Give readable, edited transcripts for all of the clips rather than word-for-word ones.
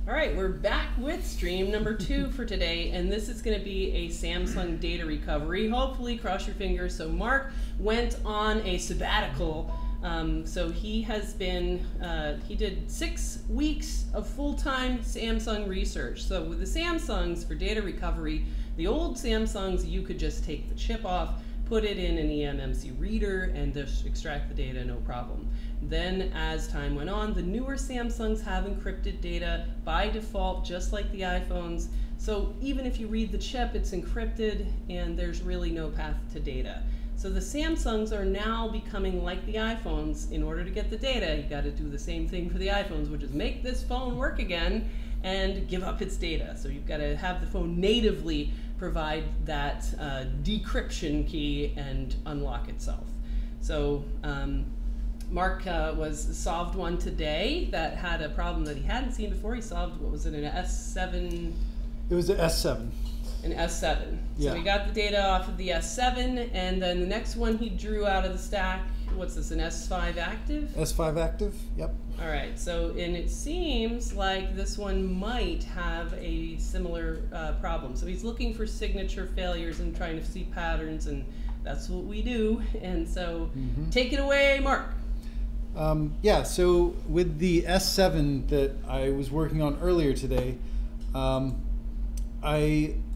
All right, we're back with stream number 2 for today, and this is going to be a Samsung data recovery. Hopefully, cross your fingers. So Mark went on a sabbatical. So he has been, he did 6 weeks of full-time Samsung research. So with the Samsungs for data recovery, the old Samsungs, you could just take the chip off, put it in an eMMC reader, and just extract the data, no problem. Then as time went on, the newer Samsungs have encrypted data by default, just like the iPhones. So even if you read the chip, it's encrypted, and there's really no path to data. So the Samsungs are now becoming like the iPhones. In order to get the data, you got to do the same thing for the iPhones, which is make this phone work again and give up its data. So you've got to have the phone natively provide that decryption key and unlock itself. So Mark solved one today that had a problem that he hadn't seen before. He solved, what was it, an S7? It was an S7. An S7. Yeah. So we got the data off of the S7, and then the next one he drew out of the stack, what's this, an S5 active? S5 active, yep. All right, so, and it seems like this one might have a similar problem. So he's looking for signature failures and trying to see patterns, and that's what we do. And so take it away, Mark. Yeah, so with the S7 that I was working on earlier today,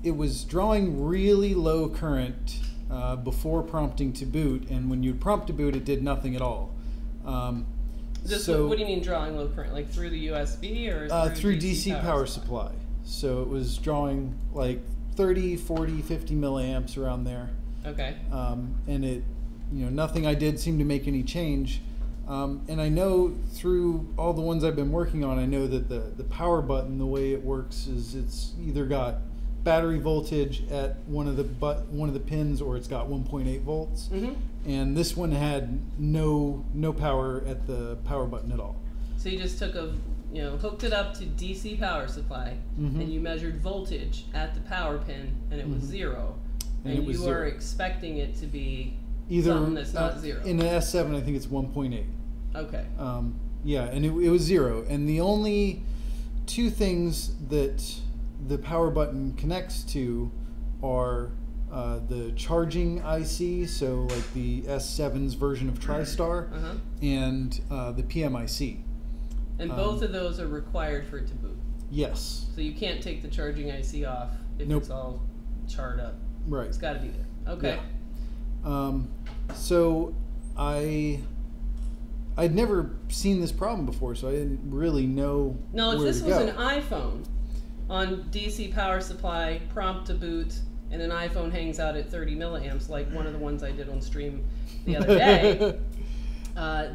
it was drawing really low current before prompting to boot, and when you'd prompt to boot, it did nothing at all. So what do you mean drawing low current? Like through the USB or through DC power supply? So it was drawing like 30, 40, 50 milliamps around there. Okay. And it, nothing I did seemed to make any change. And I know through all the ones I've been working on, I know that the power button, the way it works is it's either got battery voltage at one of the pins, or it's got 1.8 volts. And this one had no power at the power button at all. So you just took hooked it up to DC power supply, and you measured voltage at the power pin, and it was 0. And you were expecting it to be either something that's not 0. In an S7, I think it's 1.8. Okay. Yeah, and it was 0. And the only 2 things that the power button connects to are the charging IC, so like the S7's version of TriStar, and the PMIC. And both of those are required for it to boot? Yes. So you can't take the charging IC off if it's all charred up? Right. It's got to be there. Okay. Yeah. So I'd never seen this problem before, so I didn't really know No, if where this to was go. an iPhone on DC power supply, prompt to boot, and an iPhone hangs out at 30 milliamps, like one of the ones I did on stream the other day,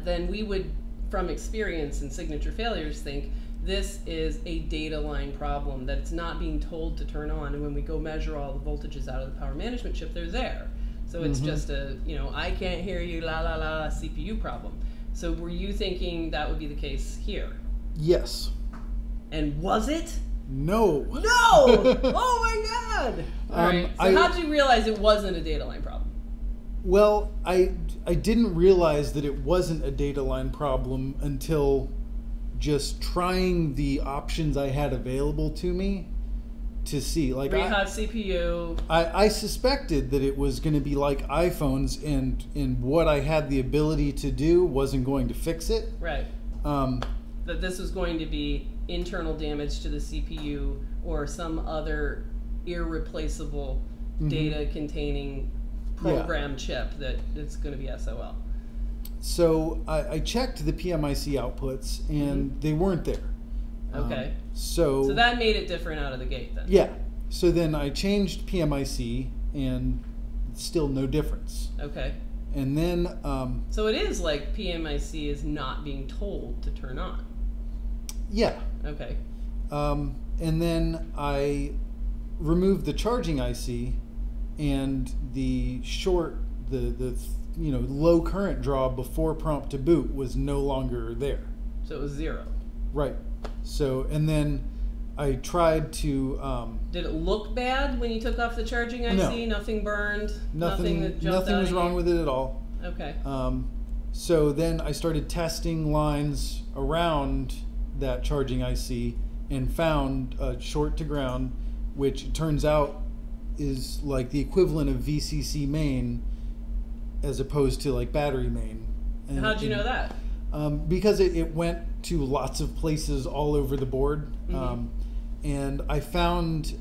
then we would, from experience and signature failures, think this is a data line problem, that it's not being told to turn on, and when we go measure all the voltages out of the power management chip, they're there. So it's just a, I can't hear you, la la la, CPU problem. So were you thinking that would be the case here? Yes. And was it? No. No! Oh my God! All right. So how did you realize it wasn't a data line problem? Well, I didn't realize that it wasn't a data line problem until just trying the options I had available to me to see. Like hot CPU. I suspected that it was going to be like iPhones, and what I had the ability to do wasn't going to fix it. Right. That this was going to be internal damage to the CPU or some other irreplaceable data containing program chip that it's going to be SOL. So I checked the PMIC outputs, and they weren't there. Okay. So that made it different out of the gate then. Yeah. So then I changed PMIC, and still no difference. Okay. And then so it is like PMIC is not being told to turn on. Yeah. Okay. And then I removed the charging IC, and the low current draw before prompt to boot was no longer there. So it was 0. Right. So, and then I tried to... Did it look bad when you took off the charging IC? No. Nothing burned? Nothing that jumped nothing out was at wrong you? with it at all. Okay. So then I started testing lines around that charging IC, and found a short to ground, which it turns out is like the equivalent of VCC main as opposed to like battery main. And how'd you know that? Because it went to lots of places all over the board. And I found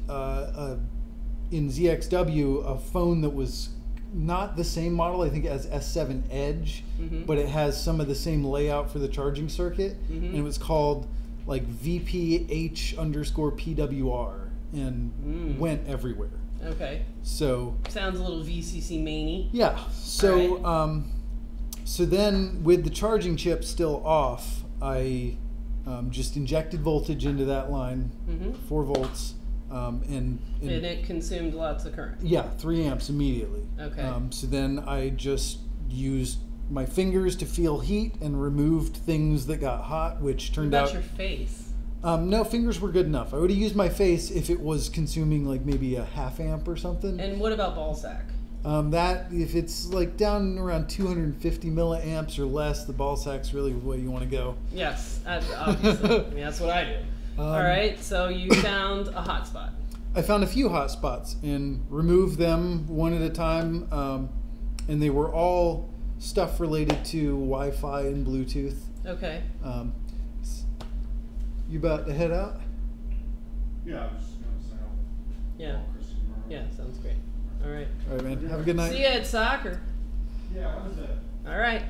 in ZXW a phone that was not the same model, I think it has S7 Edge, but it has some of the same layout for the charging circuit, and it was called like VPH_PWR, and went everywhere. Okay. So sounds a little VCC mainy. Yeah. So right. So then with the charging chip still off, I just injected voltage into that line, 4 volts. And it consumed lots of current. Yeah, 3 amps immediately. Okay. So then I just used my fingers to feel heat and removed things that got hot, which turned out... What about your face? No, fingers were good enough. I would have used my face if it was consuming like maybe a half amp or something. And what about ball sack? That, if it's like down around 250 milliamps or less, the ball sack's really the way you want to go. Yes, obviously. I mean, that's what I do. All right, so you found a hot spot. I found a few hot spots and removed them one at a time, and they were all stuff related to Wi-Fi and Bluetooth. Okay. You about to head out? Yeah, I was just going to say yeah. Yeah, sounds great. All right. All right, man. Have a good night. See you at soccer. Yeah, what is it? All right.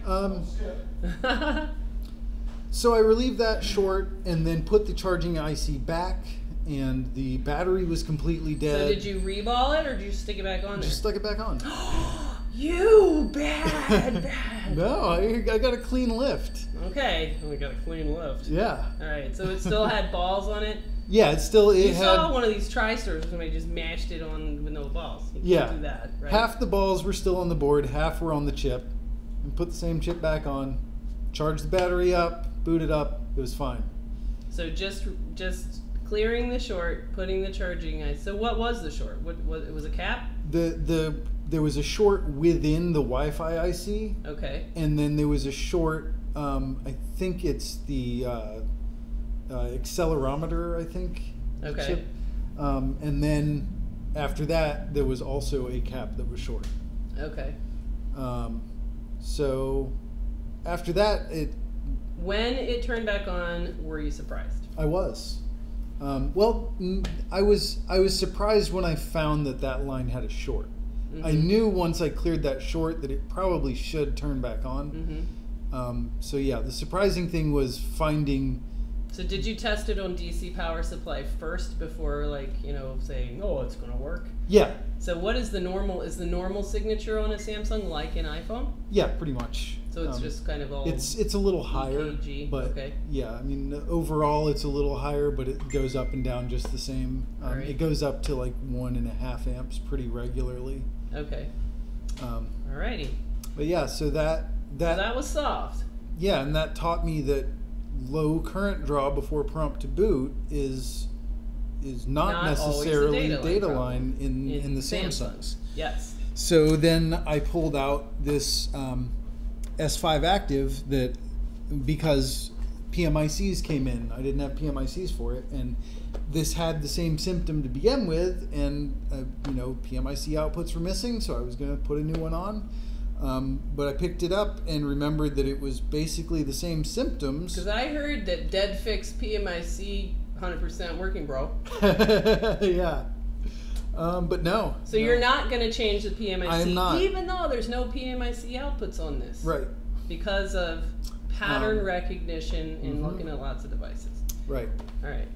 So I relieved that short and then put the charging IC back, and the battery was completely dead. So did you reball it, or did you stick it back on there? Just stuck it back on. You bad. No, I got a clean lift. Okay, we got a clean lift. Yeah. All right, so it still had balls on it? Yeah, it had... saw one of these tri-stores where somebody just mashed it on with no balls. You can't do that, right? Half the balls were still on the board, half were on the chip. And put the same chip back on, charged the battery up, boot it up, it was fine. So just clearing the short, putting the charging IC. So what was the short? What it was a cap? There was a short within the Wi-Fi IC. Okay. And then there was a short, I think it's the accelerometer, I think. Okay. Chip. And then after that, there was also a cap that was short. Okay. So after that, when it turned back on, were you surprised? I was. Well, I was surprised when I found that line had a short. I knew once I cleared that short that it probably should turn back on. So yeah, the surprising thing was finding... So did you test it on DC power supply first before, like, saying, oh, it's going to work? Yeah. So what is the normal signature on a Samsung like an iPhone? Yeah, pretty much. So it's just kind of all... It's a little higher, EKG. but okay. Yeah, I mean, overall it's a little higher, but it goes up and down just the same. Right. It goes up to like 1.5 amps pretty regularly. Okay. Alrighty. But yeah, so that was soft. Yeah, and that taught me that low current draw before prompt to boot is not necessarily data line in the Samsungs. Yes. So then I pulled out this S5 Active that, because PMICs came in, I didn't have PMICs for it, and this had the same symptom to begin with, and PMIC outputs were missing, so I was going to put a new one on. But I picked it up and remembered that it was basically the same symptoms. Because I heard that dead fix PMIC 100% working, bro. Yeah. But no. So you're not going to change the PMIC, I'm not. even though there's no PMIC outputs on this. Right. Because of pattern recognition and looking at lots of devices. Right. All right.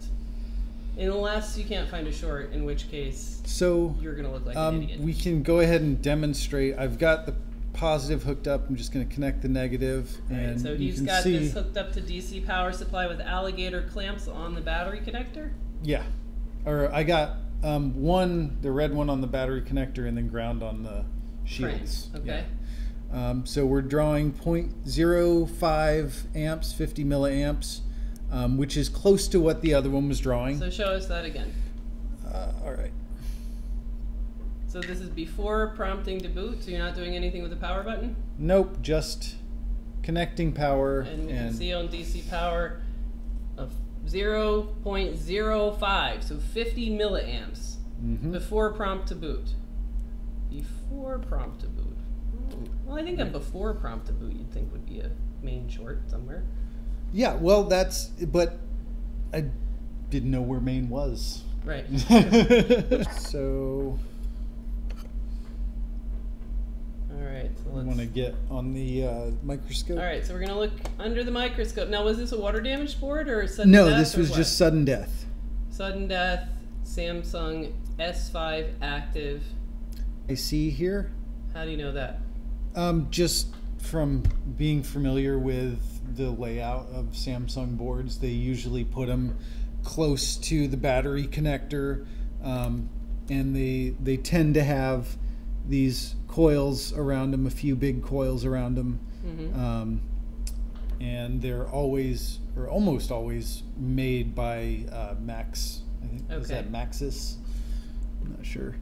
Unless you can't find a short, in which case you're going to look like an idiot. We can go ahead and demonstrate. I've got the positive hooked up. I'm just going to connect the negative. And so he's got this hooked up to DC power supply with alligator clamps on the battery connector? Yeah. Or I got the red one on the battery connector and then ground on the shields. Okay. Yeah. So we're drawing 0.05 amps, 50 milliamps, which is close to what the other one was drawing. So show us that again. All right. So this is before prompting to boot, so you're not doing anything with the power button? Nope, just connecting power. And you can see on DC power of 0.05, so 50 milliamps before prompt to boot. Before prompt to boot. Well, I think a before prompt to boot you'd think would be a main short somewhere. Yeah, well, but I didn't know where main was. Right. So, all right, so I let's... want to get on the microscope. All right, so we're going to look under the microscope. Now, was this a water damage board or a sudden No, death? this was just sudden death. Sudden death, Samsung S5 active. I see here. How do you know that? Just from being familiar with the layout of Samsung boards, they usually put them close to the battery connector, and they tend to have these coils around them, a few big coils around them, and they're always or almost always made by Max. I think is that Maxis? I'm not sure,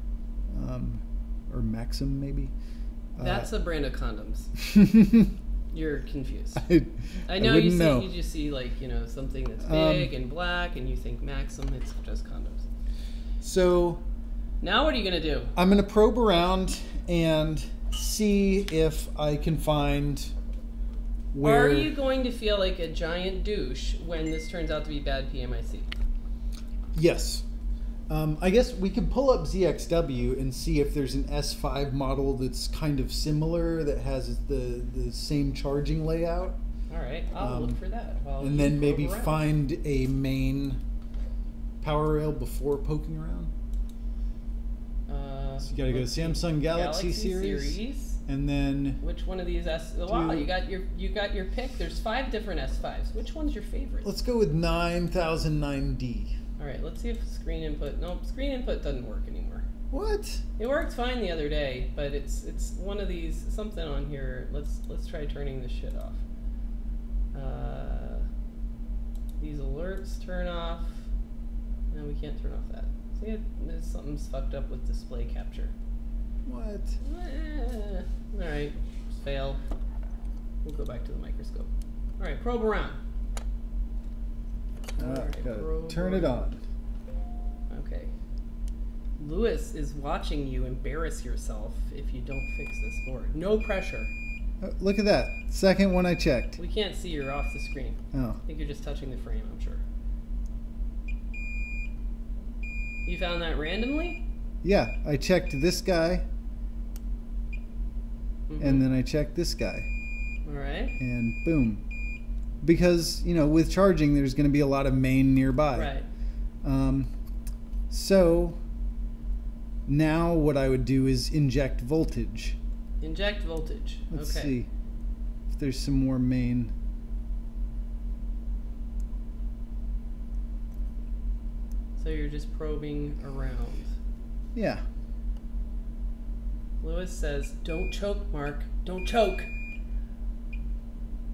or Maxim maybe. That's a brand of condoms. You're confused. I know you just see like, you know, something that's big and black and you think Maxim, it's just condoms. So now what are you going to do? I'm going to probe around and see if I can find where... Are you going to feel like a giant douche when this turns out to be bad PMIC? Yes. I guess we can pull up ZXW and see if there's an S5 model that's kind of similar, that has the same charging layout. All right, I'll look for that. And then maybe find a main power rail before poking around. So you gotta go Samsung Galaxy series. And then which one of these wow, you got your pick. There's 5 different S5s. Which one's your favorite? Let's go with 9009D. All right, let's see if screen input. Nope, screen input doesn't work anymore. What? It worked fine the other day, but it's one of these, something on here. Let's try turning this shit off. These alerts turn off. No, we can't turn off that. See, something's fucked up with display capture. What? All right, fail. We'll go back to the microscope. All right, probe around. Turn it on. Okay. Lewis is watching you embarrass yourself if you don't fix this board. No pressure. Look at that. Second one I checked. We can't see you're off the screen. Oh. I think you're just touching the frame, I'm sure. You found that randomly? Yeah, I checked this guy. And then I checked this guy. All right. And boom. Because, you know, with charging, there's going to be a lot of main nearby. Right. So now what I would do is inject voltage. Inject voltage. Let's see if there's some more main. So you're just probing around. Yeah. Lewis says, "Don't choke, Mark. Don't choke."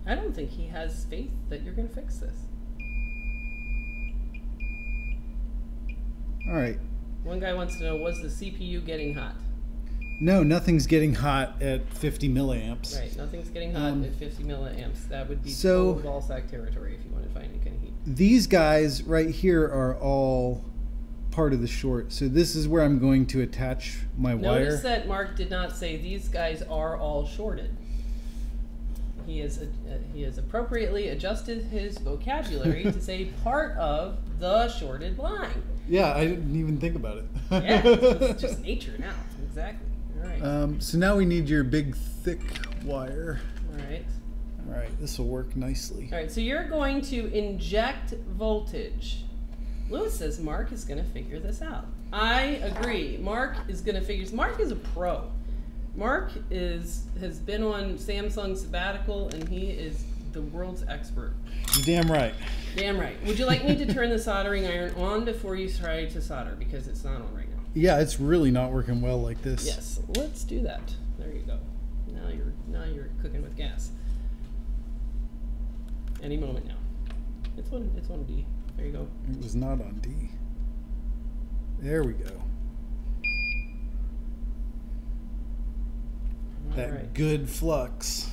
I don't think he has faith that you're going to fix this. All right. One guy wants to know, was the CPU getting hot? No, nothing's getting hot at 50 milliamps. Right, nothing's getting hot at 50 milliamps. That would be total ball sack territory if you want to find any kind of heat. These guys right here are all part of the short. So this is where I'm going to attach my wire. Notice that Mark did not say these guys are all shorted. He has appropriately adjusted his vocabulary to say part of the shorted line. Yeah, I didn't even think about it. Yeah, it's just nature now. Exactly. All right. So now we need your big, thick wire. All right. All right, this will work nicely. All right, so you're going to inject voltage. Lewis says Mark is going to figure this out. I agree. Mark is going to figure. Mark is a pro. Mark has been on Samsung sabbatical, and he is the world's expert. You're damn right. Damn right. Would you like me to turn the soldering iron on before you try to solder, because it's not on right now? Yeah, it's really not working well like this. Yes, let's do that. There you go. Now you're cooking with gas. Any moment now. It's on D. There you go. It was not on D. There we go. That right. Good flux.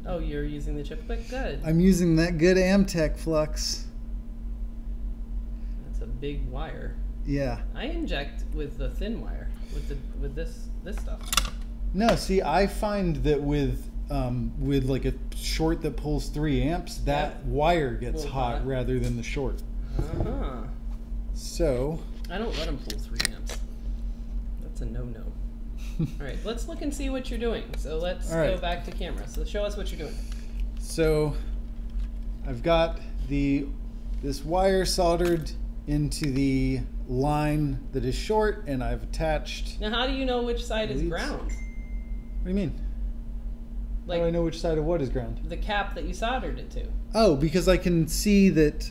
Oh, you're using the chip click? Good. I'm using that good Amtech flux. big wire. Yeah. I inject with the thin wire, with this stuff. No, see, I find that with like a short that pulls 3 amps, that wire gets hot rather than the short. Uh-huh. So I don't let them pull 3 amps. That's a no-no. All right, let's look and see what you're doing. So let's go back to camera. So show us what you're doing. So I've got this wire soldered into the line that is short, and I've attached. Now, how do you know which side is ground? What do you mean? Like, how do I know which side of what is ground? The cap that you soldered it to. Oh, because I can see that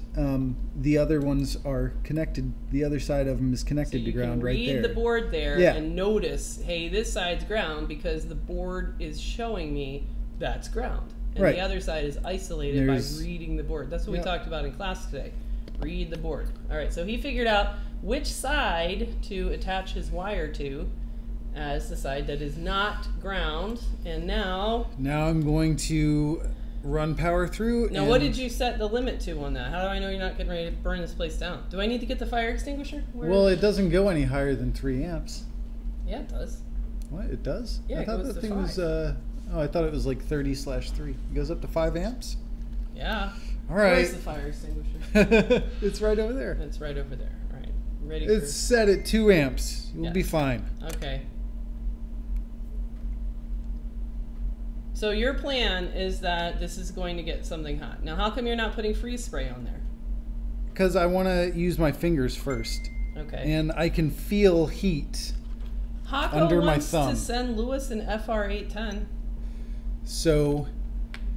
the other ones are connected. The other side of them is connected to ground right there. You can read the board there and notice, hey, this side's ground because the board is showing me that's ground. And the other side is isolated by reading the board. That's what we talked about in class today. Read the board. All right, so he figured out which side to attach his wire to as the side that is not ground. And now I'm going to run power through. Now, what did you set the limit to on that? How do I know you're not getting ready to burn this place down? Do I need to get the fire extinguisher? Well, it doesn't go any higher than 3 amps. Yeah, it does. What? It does? Yeah, I thought that thing was. I thought it was like 30/3. It goes up to 5 amps. Yeah. All right. Where's the fire extinguisher? It's right over there. It's right over there. All right. Ready? It's set at 2 amps. You'll be fine. Okay. So your plan is that this is going to get something hot. Now, how come you're not putting freeze spray on there? Because I want to use my fingers first. Okay. And I can feel heat Hako under my wants thumb. to send Lewis an FR810. So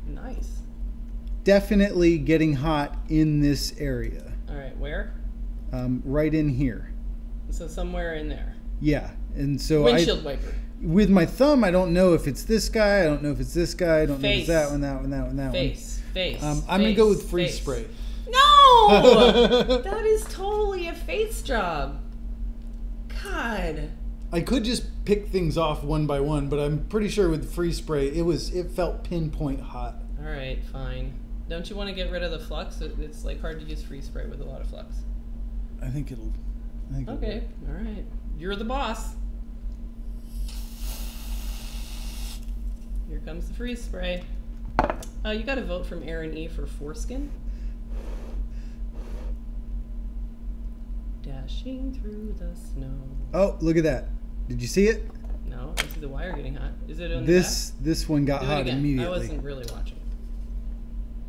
nice. Definitely getting hot in this area. All right, where? Right in here. So somewhere in there. Yeah, and so windshield wiper. With my thumb, I don't know if it's this guy. I don't know if it's this guy. I don't know if it's that one, that one, that one, that one. Face. I'm gonna go with freeze spray. No, that is totally a face job. God. I could just pick things off one by one, but I'm pretty sure with freeze spray, it felt pinpoint hot. All right, fine. Don't you want to get rid of the flux? It's like hard to use freeze spray with a lot of flux. I think it'll. Okay, all right. You're the boss. Here comes the freeze spray. You got a vote from Aaron E for foreskin. Dashing through the snow. Oh, look at that. Did you see it? No, I see the wire getting hot. Is it on this one got hot immediately. I wasn't really watching.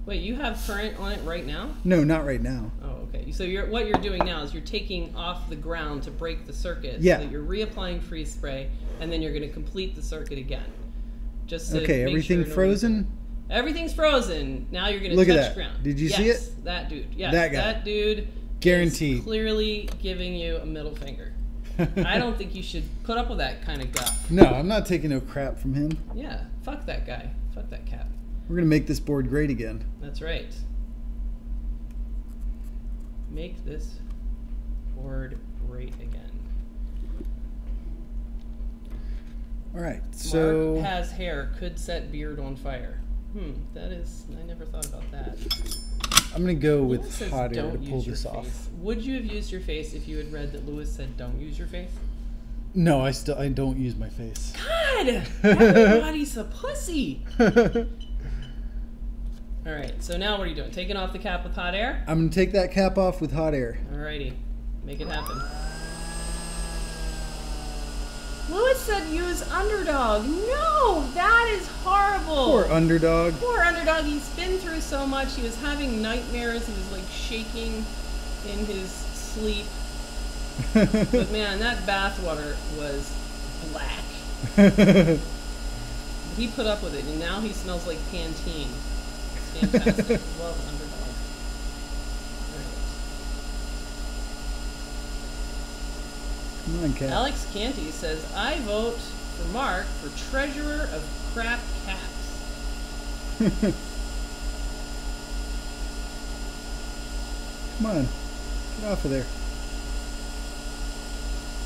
Wait, you have current on it right now? No, not right now. Oh, okay. So what you're doing now is you're taking off the ground to break the circuit. Yeah. So that you're reapplying freeze spray, and then you're going to complete the circuit again. Just to okay, make everything sure frozen? Everything's frozen. Now you're going to touch ground. Did you see it? That dude. Yes, that guy. That dude guaranteed. Is clearly giving you a middle finger. I don't think you should put up with that kind of guff. No, I'm not taking no crap from him. Yeah, fuck that guy. Fuck that cat. We're going to make this board great again. That's right. Make this board great again. All right, so... Mark has hair, could set beard on fire. That is... I never thought about that. I'm going to go with hot air to pull this off. Would you have used your face if you had read that Lewis said don't use your face? No, I don't use my face. God! Everybody's a pussy! Alright, so now what are you doing? Taking off the cap with hot air? I'm going to take that cap off with hot air. Alrighty. Make it happen. Lewis said use underdog. No, that is horrible. Poor underdog. Poor underdog. He's been through so much. He was having nightmares. He was like shaking in his sleep. But man, that bathwater was black. He put up with it, and now he smells like Pantene. It's fantastic. Love underdog. Come on, Cat. Alex Canty says, I vote for Mark for treasurer of crap cats. Come on. Get off of there.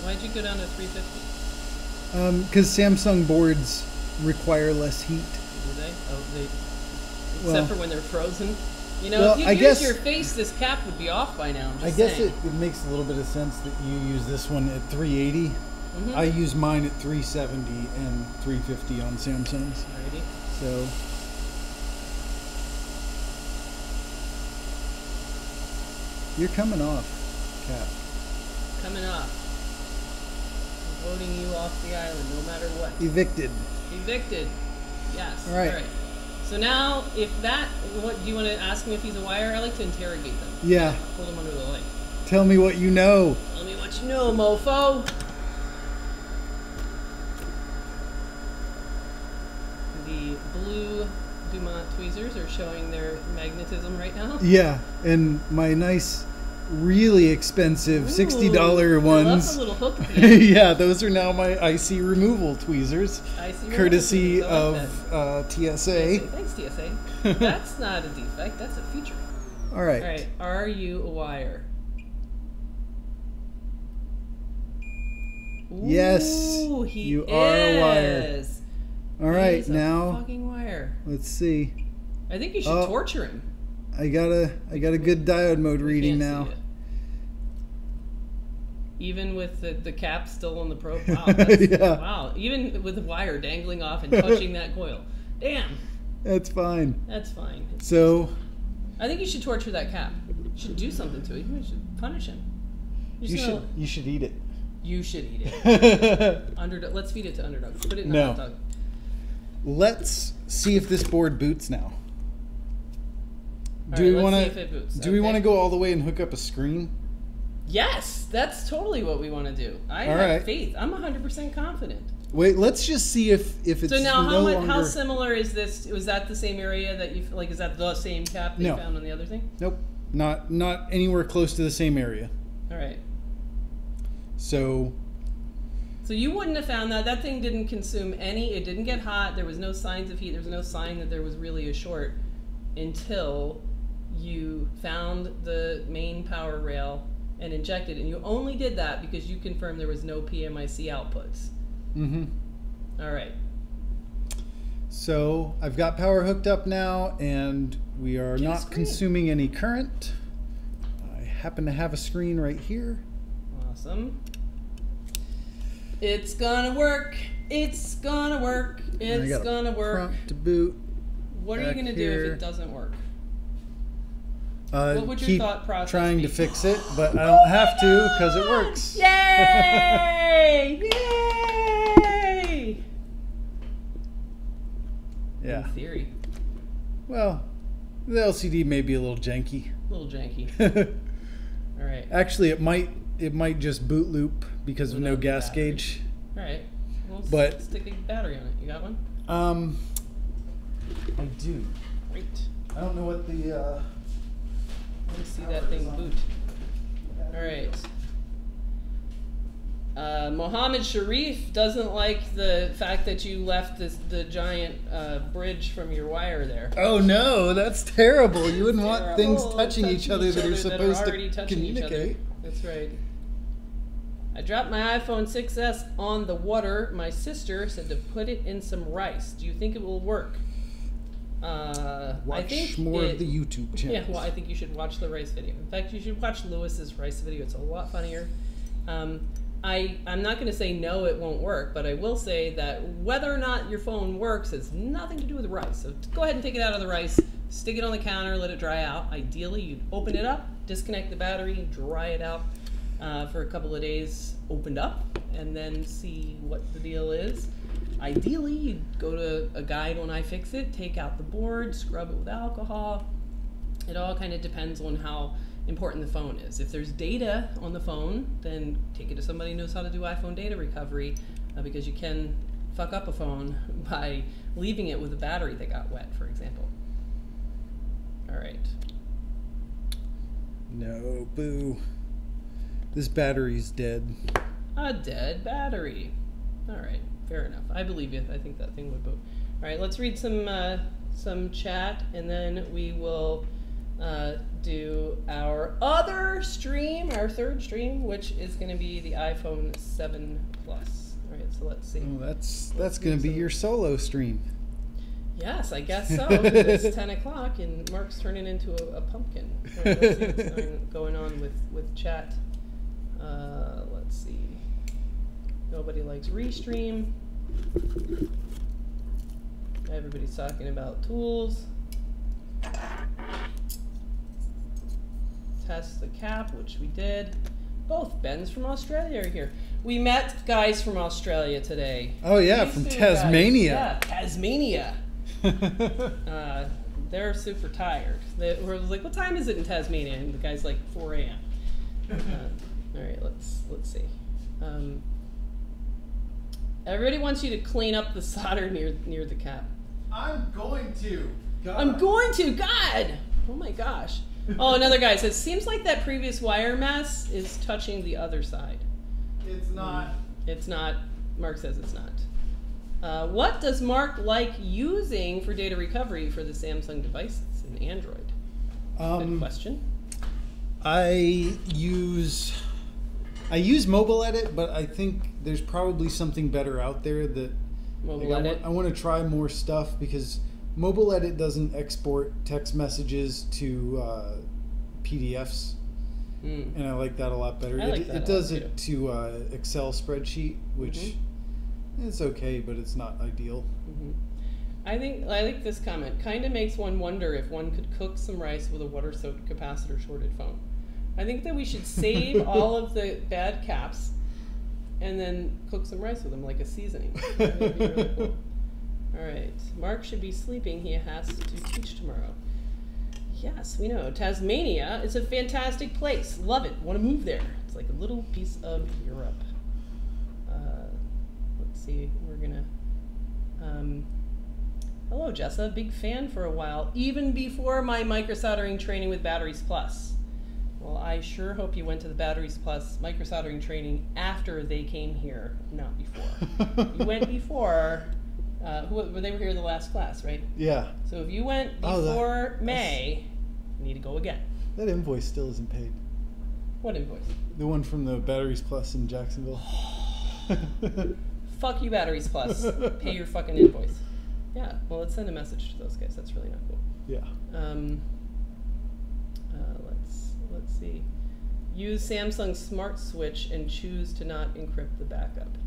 Why'd you go down to 350? Because Samsung boards require less heat. Do they? Oh, they. Except for when they're frozen. You know, Well, if you I use guess- your face, this cap would be off by now. I'm just I guess saying. it makes a little bit of sense that you use this one at 380. Mhm. I use mine at 370 and 350 on Samsung's. Alrighty. So you're coming off, Cap. Coming off. I'm voting you off the island, no matter what. Evicted. Evicted. Yes. All right. All right. So now, if that, what do you want to ask him if he's a wire? I like to interrogate them. Yeah. Hold him under the light. Tell me what you know. Tell me what you know, mofo. The blue Dumont tweezers are showing their magnetism right now. Yeah, and my nice, really expensive $60 Ooh, ones. I love the little hook at the end. Yeah, those are now my IC removal tweezers, I see. courtesy I like of that. TSA. Thanks, TSA. That's not a defect. That's a feature. All right. All right. Are you a wire? Yes, Ooh, he you are a wire. is. All right, He's a now fucking wire. let's see. I think you should Oh. torture him. I got a good diode mode We reading can't now. see it. Even with the cap still on the probe. Wow. That's, Yeah. Wow. Even with the wire dangling off and touching that coil. Damn. That's fine. That's fine. So I think you should torture that cap. You should do something to it. You should punish him. you just know- should eat it. You should eat it. Underdog. Let's feed it to Underdog. Put it in No. a hot dog. Let's see if this board boots now. All Do right, we let's want see if it to? boots. Do we Okay. want to go all the way and hook up a screen? Yes, that's totally what we want to do. I All have right. faith. I'm 100% confident. Wait, let's just see if it's So now, no how longer. similar is this? Was that the same area that you like? Is that the same cap that No. you found on the other thing? Nope, not anywhere close to the same area. All right. So So you wouldn't have found that. That thing didn't consume any. It didn't get hot. There was no signs of heat. There was no sign that there was really a short until you found the main power rail and injected. And you only did that because you confirmed there was no PMIC outputs. mm-hmm. All right. So I've got power hooked up now, and we are Just not great. consuming any current. I happen to have a screen right here. Awesome. It's gonna work. It's gonna work. And I It's got a gonna work. prompt to boot. What are you back gonna do here. if it doesn't work? What would your Keep thought process trying be? to fix it, but I don't have to because it works. Yay! Yay! Yeah. In theory, Well, the LCD may be a little janky. a little janky. All right. Actually, it might just boot loop because of no Without the gas battery. gauge. All right. Well, But- stick a battery on it. You got one? I do. Great. I don't know what the. Let me see that thing boot. All right. Mohammed Sharif doesn't like the fact that you left the giant bridge from your wire there. Oh no, that's terrible. You wouldn't want Terrible. things touching each other that are that supposed already to touching each other. communicate. That's right. I dropped my iPhone 6S on the water. My sister said to put it in some rice. Do you think it will work? I Watch think more of the YouTube channel. Yeah, well, I think you should watch the rice video. In fact, you should watch Lewis's rice video. It's a lot funnier. I'm not going to say no, it won't work, but I will say that whether or not your phone works has nothing to do with rice. So go ahead and take it out of the rice, stick it on the counter, let it dry out. Ideally, you'd open it up, disconnect the battery, dry it out for a couple of days, opened up, and then see what the deal is. Ideally, you'd go to a guide on iFixit, take out the board, scrub it with alcohol. It all kind of depends on how important the phone is. If there's data on the phone, then take it to somebody who knows how to do iPhone data recovery, because you can fuck up a phone by leaving it with a battery that got wet, for example. All right. No, boo. This battery's dead. A dead battery. All right, fair enough. I believe you. I think that thing would boot. All right, let's read some chat, and then we will do our other stream, our third stream, which is going to be the iPhone 7 Plus. All right, so let's see. Oh, that's going to be your solo stream. Yes, I guess so. It's 10 o'clock and Mark's turning into a pumpkin. All right, let's see what's going on with chat. Let's see. Nobody likes Restream. Everybody's talking about tools. Test the cap, which we did. Both Bens from Australia are here. We met guys from Australia today. Oh yeah, These from two guys. Tasmania. Yeah, Tasmania. They're super tired. We're like, what time is it in Tasmania? And the guy's like 4 a.m. All right, let's see. Everybody wants you to clean up the solder near the cap. I'm going to. God. I'm going to. God. Oh my gosh. Oh, another guy says, seems like that previous wire mess is touching the other side. It's not. It's not. Mark says it's not. What does Mark like using for data recovery for the Samsung devices and Android? Good question. I use Mobile Edit, but I think there's probably something better out there that Mobile Edit. I want to try more stuff because Mobile Edit doesn't export text messages to PDFs, and I like that a lot better. I like that it a does lot, it to Excel spreadsheet, which is okay, but it's not ideal. I like this comment. Kind of makes one wonder if one could cook some rice with a water-soaked capacitor shorted phone. I think that we should save all of the bad caps and then cook some rice with them like a seasoning. That would be really cool. All right, Mark should be sleeping. He has to teach tomorrow. Yes, we know. Tasmania is a fantastic place. Love it. Want to move there. It's like a little piece of Europe. Let's see. We're going to... hello, Jessa. Big fan for a while, even before my microsoldering training with Batteries Plus. Well, I sure hope you went to the Batteries Plus microsoldering training after they came here, not before. You went before... they were here the last class, right? Yeah. So if you went before May, you need to go again. That invoice still isn't paid. What invoice? The one from the Batteries Plus in Jacksonville. Fuck you, Batteries Plus. Pay your fucking invoice. Yeah, well, let's send a message to those guys. That's really not cool. Yeah. Let's see. Use Samsung Smart Switch and choose to not encrypt the backup.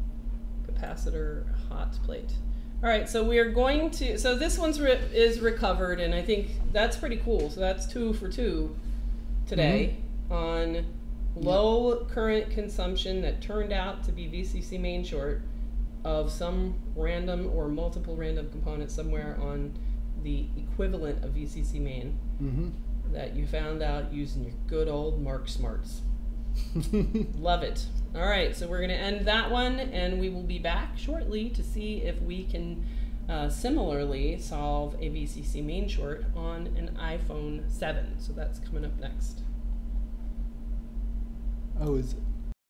Capacitor hot plate. All right, so we are going to, so this one's is recovered, and I think that's pretty cool. So that's 2 for 2 today on low current consumption that turned out to be VCC main short of some random or multiple random components somewhere on the equivalent of VCC main that you found out using your good old Mark Smarts. Love it. All right, so we're going to end that one, and we will be back shortly to see if we can similarly solve a VCC main short on an iPhone 7. So that's coming up next. Oh, is it?